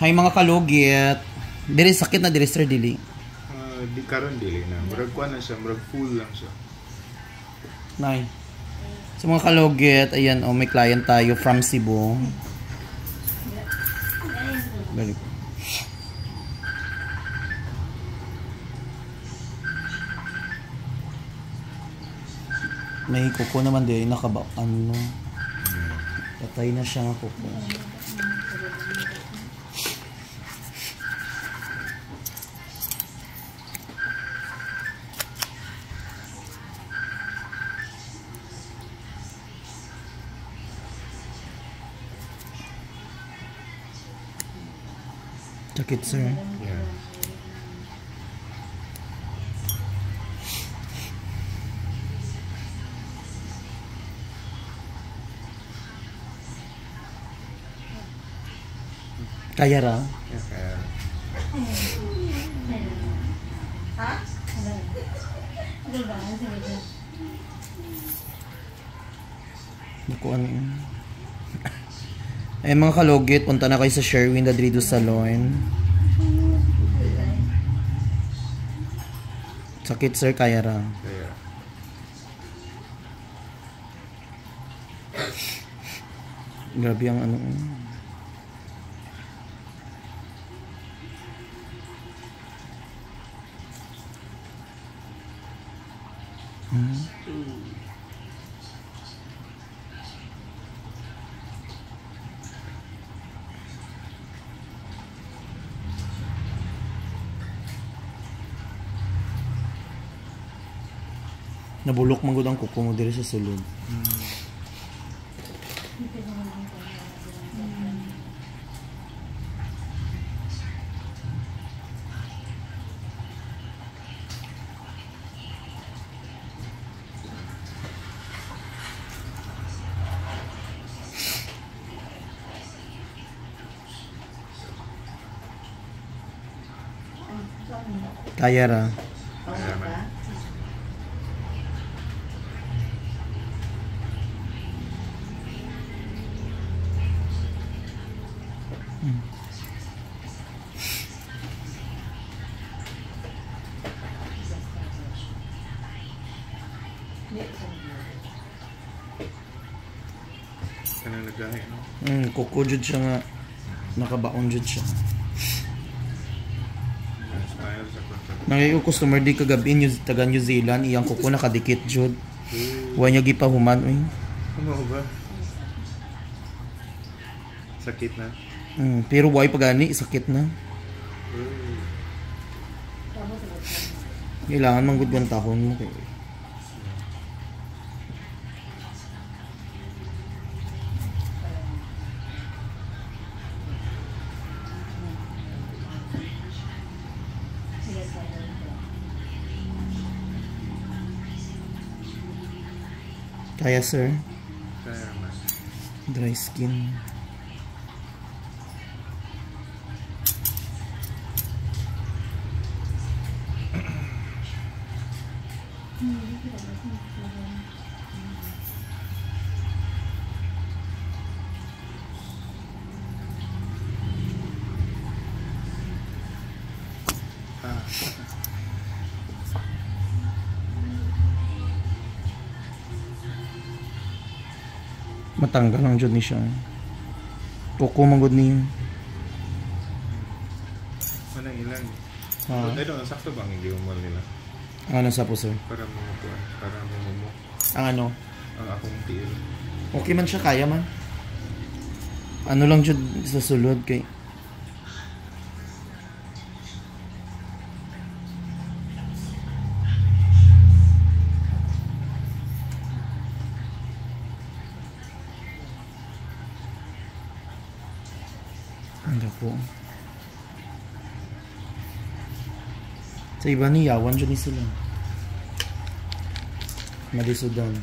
Hay mga kalugit. Dili sakit na dili sir dili. Di karon dili na. Murag kuan na siya, murag full lang siya. Nay. Sa mga kalugit, ayan may client tayo from Cebu. Balik. May kuko naman din patay na siya nga kuko. Sakit sir. Yeah. Kaya ra? Kaya. Ha? Nakuha niyo. Ay mga kalugit, punta na kayo sa Sherwin Dadrido Salon. Sakit sir, kaya ra. Kaya. Grabe ang ano. Nabulok man gud ang kuko mo diri sa sulod. Kaya ra. Kaya man. Kanang lagay, no? Kuko jud siya nga. Nakabaon jud siya. Smile sa kontra. Nangay customer di kagabi taga New Zealand, iyang kuko nakadikit jud. Wa niya gipahuman oy. Ano ba? Sakit na. Pero why pagani sakit na. Kailangan man gud tahon mo kay. Kaya sir, Kaya man. dry skin. Matanggal lang jud ni siya. Kuko man gud ni. Ano ilan? Ah. I don't know, sakto bang hindi umal nila? Ano sa po sir? Para mo para mo Ang ano? ang akong tiil. Okay man siya, kaya man. Ano lang jud sa sulod kay. Ano po? Sa iba ni yawan dyan ni sila. Malisudan.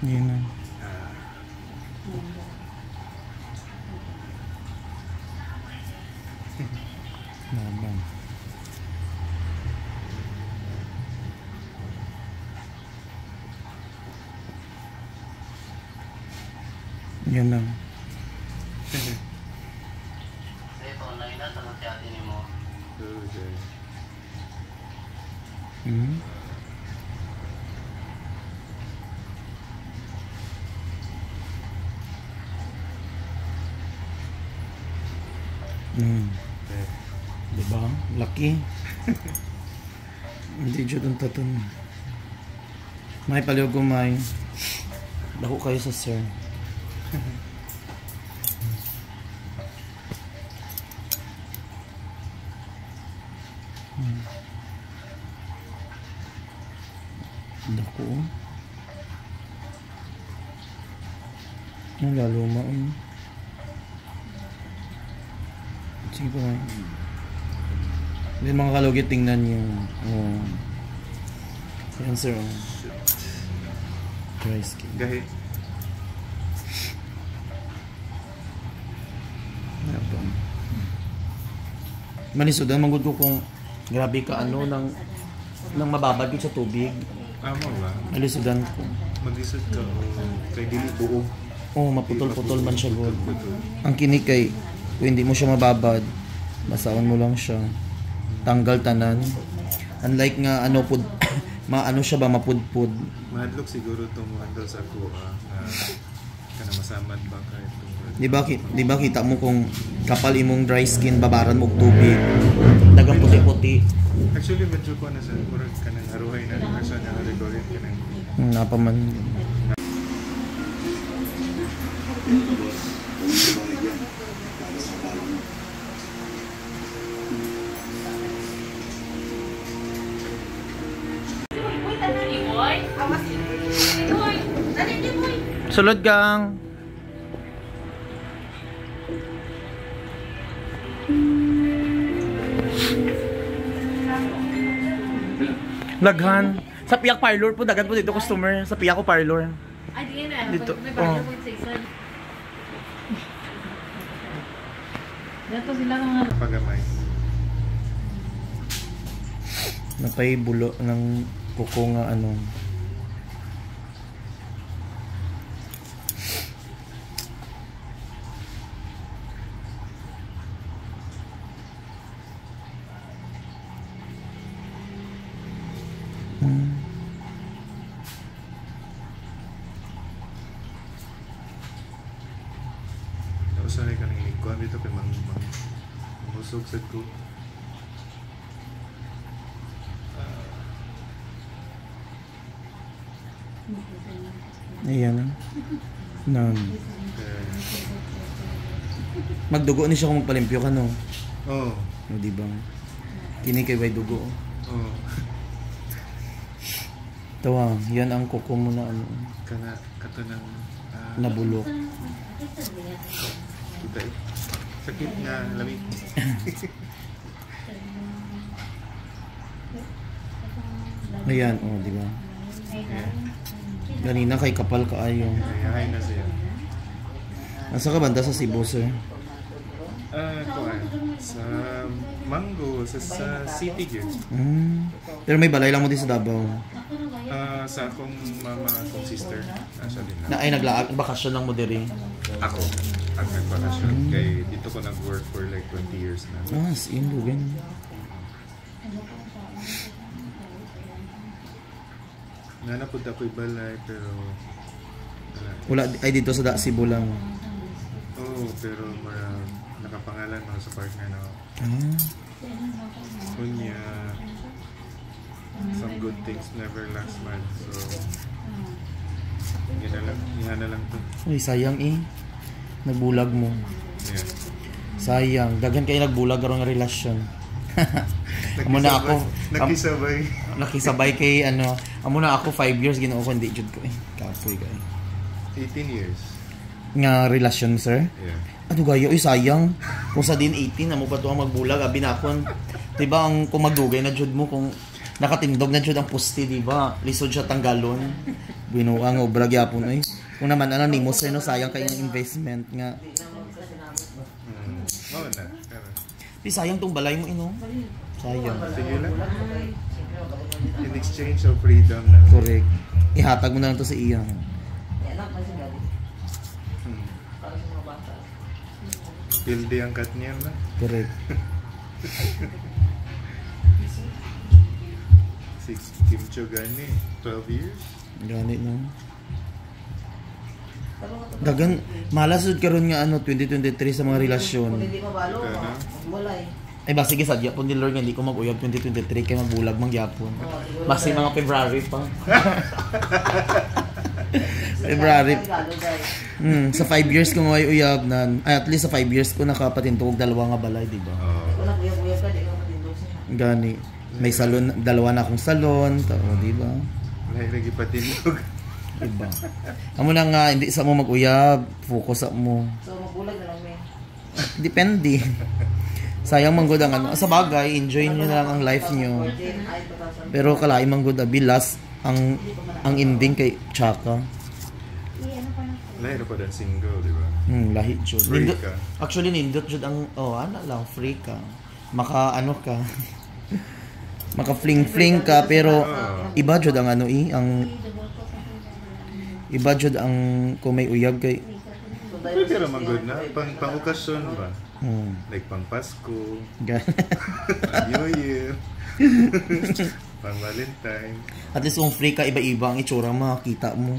Yun na. Naman. Yan lang. Okay. Hmm. Hmm. Okay. Diba? Laki. Hindi dyan ang taton. May paliw gumay. Dako kayo sa sir. Dako. Ang lalo maun. Sige pa. Then mga kalugit, tingnan yung yan sir. Dry skin. Gahi. Manisudan, manggod ko kung grabe ka ano nang mababad ko sa tubig. Amo ba? Malisudan ko. Mag-isod ka o kay dili buo. Oh, maputol-putol man siya god. Putol. Ang kinig kay kung hindi mo siya mababad, basaon mo lang siya. Tanggal tanan. Unlike nga ano pud maano siya ba mapudpud. Mahadlok siguro itong handle sa kuha na kana masamad ba ka itong Di ba kita mo kung kapal imong dry skin babaran mo og tubig. Dagang puti-puti. Actually, medyo ko na sa kurang kanang haruhay na person na recording kanang Napaman. Sulod gang. Laghan. Sa Piyak Parlor po, dagan po dito customer. Sa Piyak ko Parlor. Ay, di na. Dito, May oh. partner po sa isa. Dito sila mga... pagamay. Napay bulo ng kuko nga ano. Usahay ka ng lingkuhan dito kay musog sa ko. Ayan. Nan. Magdugo ni siya kung magpalimpyo ka no. Oh. No, di ba? Kini kay way dugo. Oh. Tawa, yan ang kuko mo na ano. Kana kato ng Nabulok. kita sakit nga lamig. Ayan, oh, di ba? Yeah. Ganina kay kapal kaayo. Ayahay na siya. Nasa ka banda sa Cebu, sir? Kuan sa Mango sa City gyud. Pero may balay lang mo din sa Davao. Sa akong mama, akong sister, nasa din Na ay naglaag bakasyon lang mo diri. ako ang nagbakasyon kay dito ko nag-work for like 20 years na. Ah, si Indugan. Nanapod ako'y balay pero Wala ay dito sa Cebu lang. oh, pero nakapangalan mga sa partner na kunya some good things never last man, so yan na lang to. Ay, sayang eh. Nagbulag mo. Yeah. Sayang. Daghan kayo nagbulag karon nga relasyon. Amo na ako. Nakisabay. Nakisabay kay ano. Amo na ako 5 years ginoo ko hindi jud ko eh. Kapoy kay. 18 years. Nga relasyon, sir? Yeah. Ano gayo, sayang. Kung sa din 18, amo pa to ang magbulag, abi na akon. Diba ang kung magdugay na jud mo, kung nakatindog na jud ang pusti, diba? Lisod siya tanggalon. Binuang obra gyapon eh. Kung naman ano ni mo sir, no, sayang kayo ng investment nga. Oo na. Pero Di sayang tong balay mo ino. Sayang. sige lang. In exchange of freedom na. Correct. Ihatag mo na lang to sa iyang. Pildi ang kat niya na. Correct. Si Kim Cho gani, 12 years? Ganit no. Dagan malasod karon nga ano 2023 sa mga relasyon. Kung hindi mabalo, mulay. Ay ba sige sadya po ni Lord nga hindi ko mag-uyab 2023 kay magbulag mangyapon. Basta mga February pa. February. Sa 5 years ko may uyab na ay, at least sa 5 years ko nakapatindog dalawa nga balay, di ba? Kung nag-uyab-uyab ka, di ka matindog siya. Gani. May salon, dalawa na akong salon, di ba? May lagi patindog. Diba? Amo na nga hindi sa mo mag-uyab, focus sa mo. So, magbulag na lang, may. Depende. Sayang manggod ang ano. Sa bagay, enjoy niyo na lang ang life niyo. Pero kalai manggod bilas ang ending kay Chaka. Lahi na pa din single, di ba? Lahi jud. Free ka. Actually nindot jud ang ano lang free ka. Maka ano ka. Maka fling ka pero iba jud ang ano ang iba jud ang kung may uyab kay Pwede naman good na. Pang okasyon ba? Like pang Pasko, New Year, pang Valentine. At least kung free ka, iba-iba ang itsura makakita mo.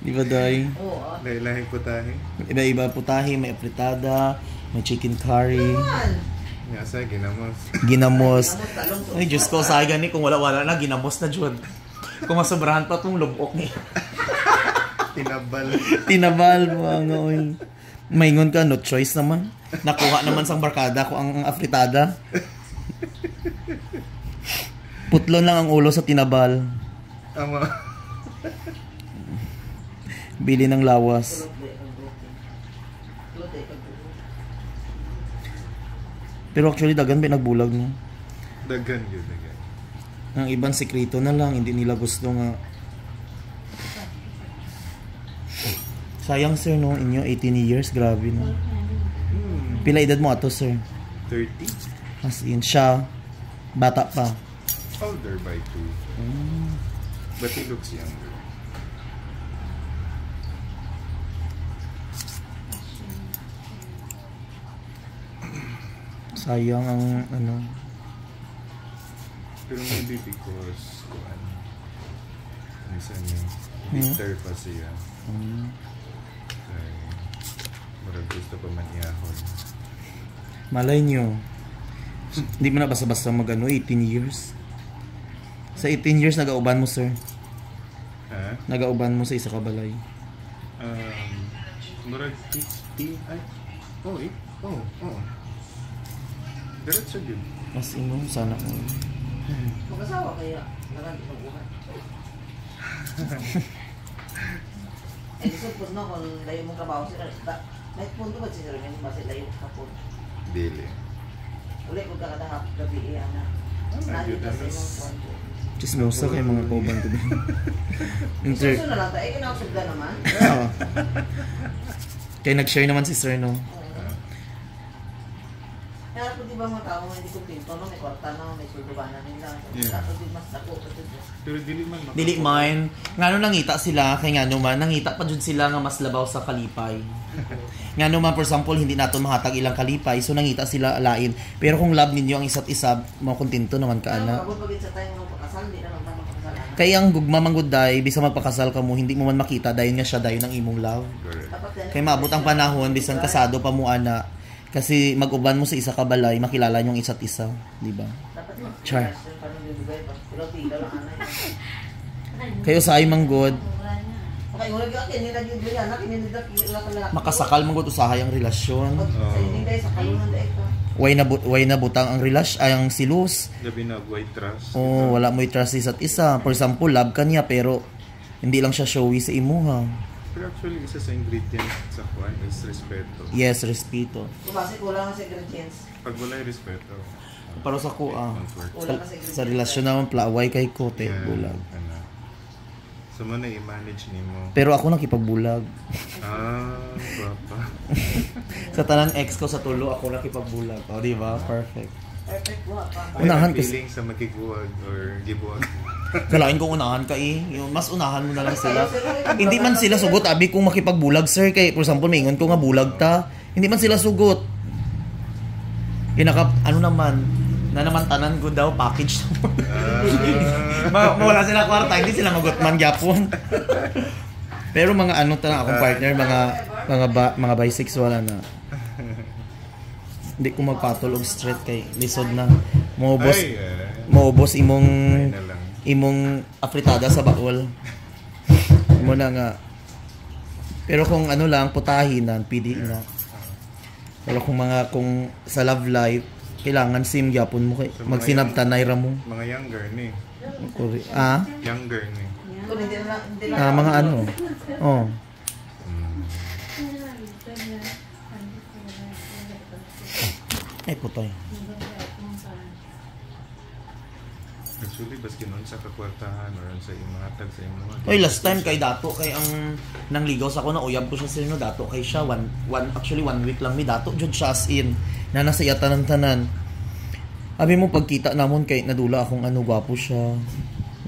Di ba, Day? Lahi-lahing putahe. Iba-iba putahe, may apritada, may chicken curry, Nga sa ginamos. ginamos. Ay, Diyos ko, sa gani, kung wala-wala na, ginamos na, Jud. Kung masobrahan pa itong lubok niya. Tinabal. Tinabal mo ang oy. Maingon ka, no choice naman. Nakuha naman sang barkada ko ang afritada. Putlon lang ang ulo sa tinabal. Ama. Bili ng lawas. Pero actually, dagan pinagbulag no. Dagan yun, dagan. Ang ibang sekreto na lang, hindi nila gusto nga. Sayang sir no, inyo 18 years, grabe no. Pila edad mo ato sir? 30? As in, siya, bata pa. Older by 2. But he looks younger. Sayang ang ano. Pero maybe because, minsan yung bitter pa siya. Kaya, marag gusto pa man iyahon. Malay nyo. Hindi mo na basta-basta mag 18 years. Sa 18 years, nag-auban mo sir. Ha? Nag-auban mo sa isa ka balay. Marag 50, ay, oo. Diretso yun. As in, no, sana ko. Mag-asawa kaya. Marami mag-uhan. Eh, disupos no, kung layo mong trabaho sila. May punto ba siya rin yung base layo kapon? Dili. Uli ko kakadahap gabi iya na. Nandito sa imong kwanto. Chismosa kay mga kauban ko din. Isuso na lang tayo. Eh, kinakasugda naman. Oo. Kaya nag-share naman si sir, no? Kaya po di ba mga tao hindi kontento no? May kwarta no? May sultubanan nila. Yeah. Dapat di mas dako. Pero dili man makakuha. Dili mine. Ngano nangita sila, kay ngano man, nangita pa jud sila nga mas labaw sa kalipay. Ngano man, for example, hindi nato mahatag ilang kalipay, so nangita sila alain. Pero kung love ninyo ang isa't isa, makontento naman ka, ana. Kapag pagit sa tayo ng pakasal, hindi na naman makakasalan. Kaya ang gugma manggod day, bisa magpakasal ka mo, hindi mo man makita dahil nga siya dayon ng imong love. Correct. Dapat yan. Kaya maabot ang panahon, bisan kasado pa mo, ana. Kasi mag-uban mo sa isa ka balay, makilala nyo ang isa't isa, di ba? Dapat Char. Pero tiga lang anay. Kayo sa ay manggod, Okay, wala ka kini lagi dili anak kini nila makasakal manggod usahay ang relasyon. Sa hindi dai sa kalunan dai ka. Way na butang ang relasyon, ay ang silus. Gabi na white trust. Oh, wala mo i-trust isa't isa. For example, love ka niya pero hindi lang siya showy sa imuha. Pero actually, isa sa ingredient sa kuan is respeto. Yes, respeto. Kumasi kulang sa ingredients. Pag wala yung respeto, Para sa ko, comfort. Kulang sa ingredients. sa relasyon naman, plaaway kay kote, bulag. Ano. So, mo na i-manage ni mo. Pero ako nakipagbulag. Papa. Sa tanang ex ko sa tulo, ako nakipagbulag. O, di ba? Perfect. Perfect wa pa. Unahan May kasi- feeling sa makiguwag or gibuwag. Kalain kong unahan ka eh. Yung mas unahan mo na lang sila. Hindi man sila sugot. Abi kung makipagbulag, sir. Kay, for example, maingon ko nga bulag ta. Hindi man sila sugot. Ano naman, na naman tanan ko daw, package mawala sila kwarta, hindi sila magutman gyapon. Pero mga ano ta akong partner, mga bisexual na. Hindi ko magpatol og straight kay lisod na. Maubos imong afritada sa baol. Mo na nga. Pero kung ano lang putahinan, pwede na. Pero kung sa love life, kailangan sim gyapon mo kay So, magsinabtanay ra mo. Mga younger ni. Younger ni. Kung hindi na Mga ano. Oh. Ay putoy. Actually, baski nun sa kakwartahan or sa mga tag sa imo. Oy, last time kay Dato kay ang nangligaw sa ko na uyab ko siya sino Dato kay siya actually 1 week lang mi Dato jud siya as in na nasa iya tanan-tanan. Abi mo pagkita namon kay nadula akong ano gwapo siya.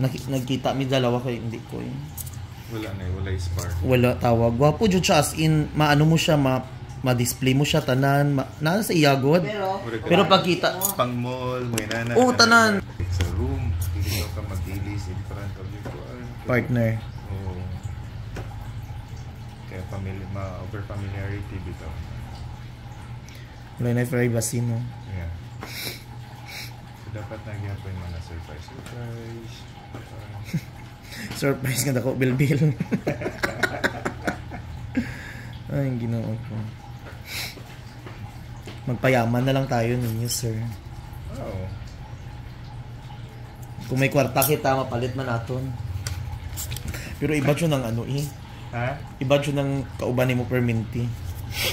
Nagkita mi dalawa kay hindi ko eh. Wala spark. Wala tawag. Gwapo jud siya as in maano mo siya ma-display mo siya tanan na sa iya god. Pero pagkita Pang mall, may nana. Oo, tanan. Sa room, hindi ka mag-dilis in front of your partner. Oo. Kaya over familiarity bitaw. Wala na privacy no. Yeah. So, dapat nagyapon mga surprise. Surprise nga dako bilbil. Ay, ginoo ko. Magpayaman na lang tayo ninyo, sir. Oo. Kung may kwarta kita, mapalit man naton. Pero iba siya ng ano eh. Ha? Iba siya ng kauban mo per minti.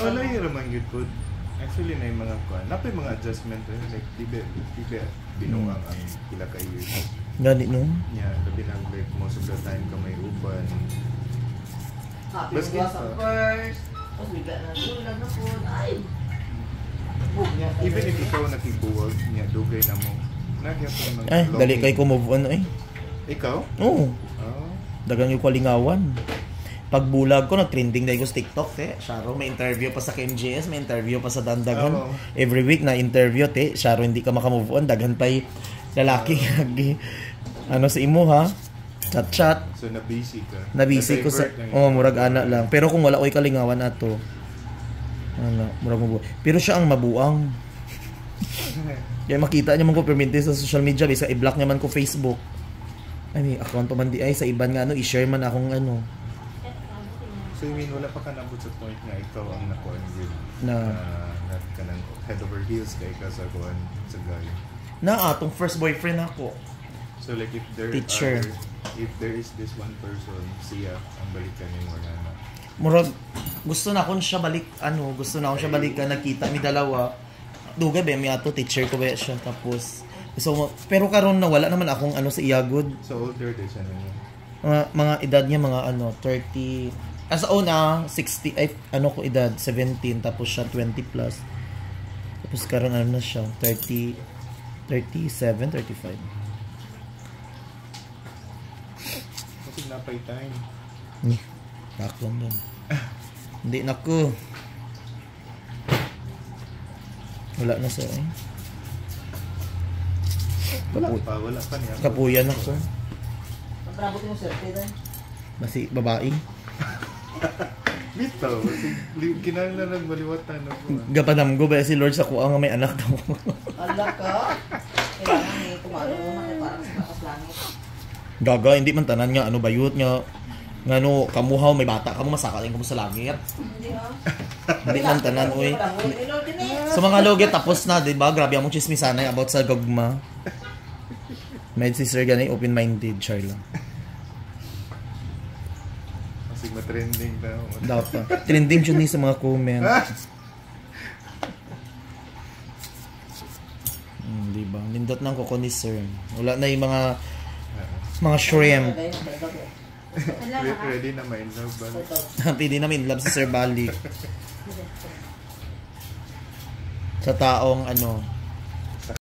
Wala yung raman good food. Actually, na yung mga kuhan. Napay mga adjustment. Like, diba, binuang ang pila ka years. Gani no? Yeah, labi lang like most of the time ka may uban. happy Baski was pa. first. Tapos bigla na lang na po. Ay! Even if ikaw nakibuwag niya, dugay na mo. Nagyan po ng Ay, dali kay ko move on eh. Ikaw? Oo. Oh. Dagang yung kalingawan. Pagbulag ko, nag-trending dahil ko sa TikTok, te. Sharo, may interview pa sa KMJS, may interview pa sa Dandagan. Oo. Every week na interview, te. Sharo, hindi ka makamove on. Dagan pa'y lalaki. Ano sa imo, ha? Chat-chat. So, na-busy ka? Nabisi ko sa... murag ana lang. Pero kung wala ko'y kalingawan ato, murag mabuang. Pero siya ang mabuang. Kaya makita niya man ko perminti sa social media, bisa i-block niya man ko Facebook. Ay, may account pa man di ay sa iban nga i-share man akong ano. So, I mean, wala pa ka nabot sa point na ikaw ang nakuha with Na ka ng head over heels kay ka sa kuhan sa guy. atong first boyfriend ako. So, like, if there is this one person, siya ang balikan ni mo na Murag gusto na akong siya balikan, nakita mi dalawa. Duga ba mi ato teacher ko ba siya tapos pero karon na wala naman akong ano sa iyagod. So, older din siya ninyo? Mga edad niya mga 30 as una 60 ay ano ko edad 17 tapos siya 20 plus. Tapos karon ano na siya 37, 35. Kasi napay time. Naklong din. Hindi na ko. Wala na siya eh. Wala pa niya. Kapuyan ako. Magprabot yung survey doon. Basi babae. Bitaw. Kinala lang baliwatan ako. Gapanamgo ba si Lord sa kuha nga may anak daw. Ala ka. Kailangan eh, kumano mo man parang sa takas langit. Gaga, hindi man tanan nga ano bayot nga ngano kamuhaw may bata ka mo masakaling ko mo sa langit. Hindi ha. Hindi man tanan oy. Sa mga loget tapos na, di ba? Grabe among chismisan ay about sa gogma. Med si Sir ganay open-minded, char lang. Kasi matrending na. Dapat. Trending yun sa mga comment. Di ba? Nindot ng kuko ni Sir. Wala na yung mga shrimp. Ready na ma-in love ba? Pwede namin love si Sir Balik. Sa taong ano,